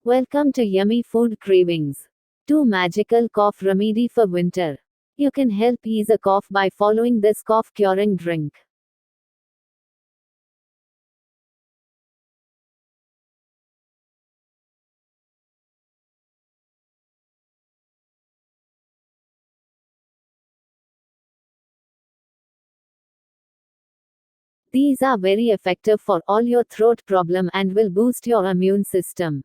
Welcome to Yummy Food Cravings. 2 Magical Cough Remedy for Winter. You can help ease a cough by following this cough curing drink. These are very effective for all your throat problem and will boost your immune system.